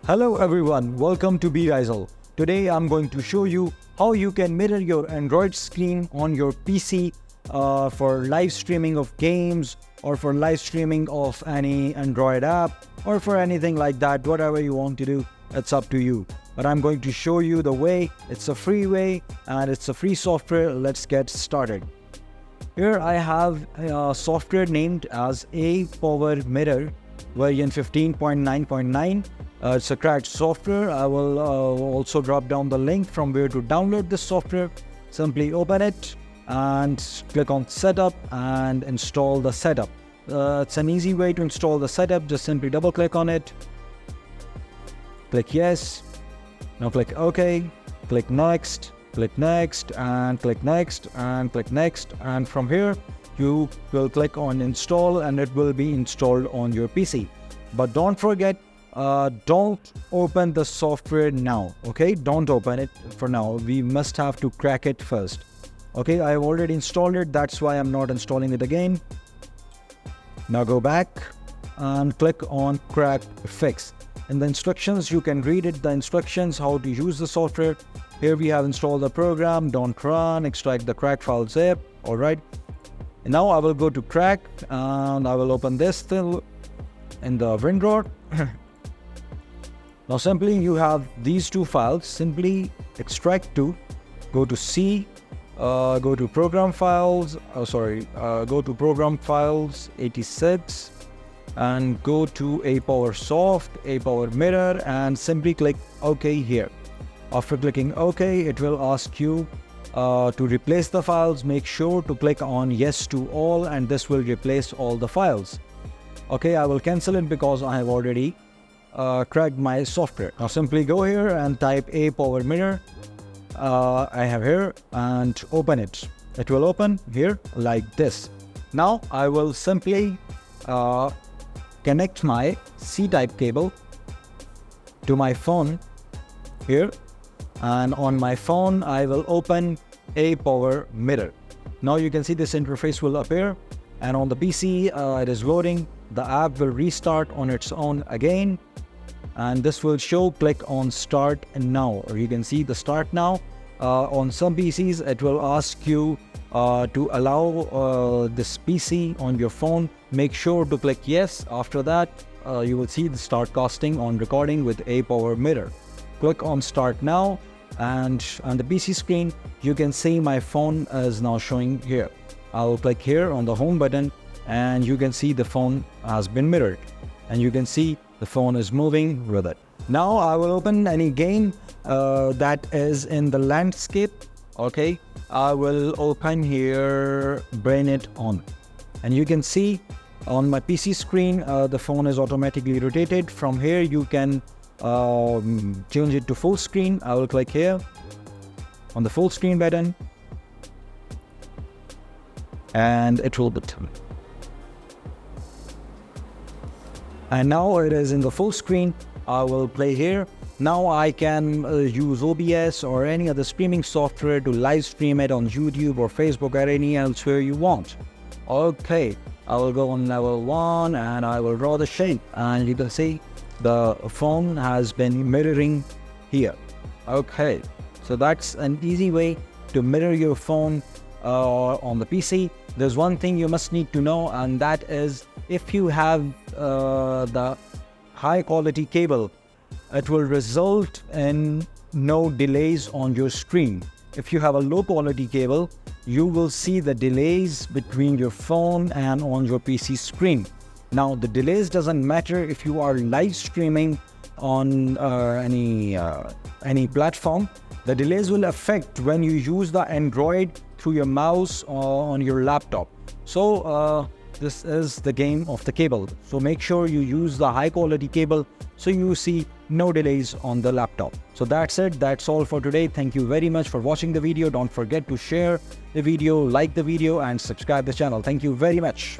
Hello everyone, welcome to Ryzel. Today I'm going to show you how you can mirror your Android screen on your PC for live streaming of games or for live streaming of any Android app or for anything like that. Whatever you want to do, it's up to you. But I'm going to show you the way. It's a free way and it's a free software. Let's get started. Here I have a software named as Power Mirror version 15.9.9. It's a cracked software. I will also drop down the link from where to download this software. Simply open it and click on setup and install the setup. It's an easy way to install the setup. Just simply double click on it. Click yes. Now click OK. Click next and click next and click next. And from here you will click on install and it will be installed on your PC. But don't forget, don't open the software now. Okay, don't open it for now. We must have to crack it first. Okay, I have already installed it. That's why I'm not installing it again. Now go back and click on crack fix. In the instructions, you can read it, the instructions, how to use the software. Here we have installed the program, don't run, extract the crack file zip. All right. And now I will go to crack and I will open this still in the window. Now simply you have these two files. Simply extract to, go to C, go to program files, go to program files 86 and go to Power Mirror and simply click OK here. After clicking OK, it will ask you to replace the files. Make sure to click on yes to all and this will replace all the files. Okay, I will cancel it because I have already cracked my software. Now simply go here and type Power Mirror. I have here and open it. It will open here like this. Now I will simply connect my C-type cable to my phone here, and on my phone I will open Power Mirror. Now you can see this interface will appear, and on the PC it is loading. The app will restart on its own again, and this will show click on start now, or you can see the start now. On some PCs it will ask you to allow this PC on your phone. Make sure to click yes. After that you will see the start casting on recording with Power Mirror. Click on start now and on the PC screen you can see my phone is now showing here. I will click here on the home button and you can see the phone has been mirrored and you can see the phone is moving with it. Now I will open any game that is in the landscape. Okay, I will open here Brain It On, and you can see on my PC screen the phone is automatically rotated. From here you can change it to full screen. I will click here on the full screen button and it will be done. And now it is in the full screen. I will play here. Now I can use OBS or any other streaming software to live stream it on YouTube or Facebook or any elsewhere you want. Okay, I will go on level 1 and I will draw the shape, and you can see the phone has been mirroring here. Okay, so that's an easy way to mirror your phone on the PC. There's one thing you must need to know, and that is if you have the high quality cable, it will result in no delays on your screen. If you have a low quality cable, you will see the delays between your phone and on your PC screen. Now the delays doesn't matter if you are live streaming on any platform. The delays will affect when you use the Android through your mouse or on your laptop. So this is the game of the cable. So make sure you use the high quality cable so you see no delays on the laptop. So that's it. That's all for today. Thank you very much for watching the video. Don't forget to share the video, like the video and subscribe the channel. Thank you very much.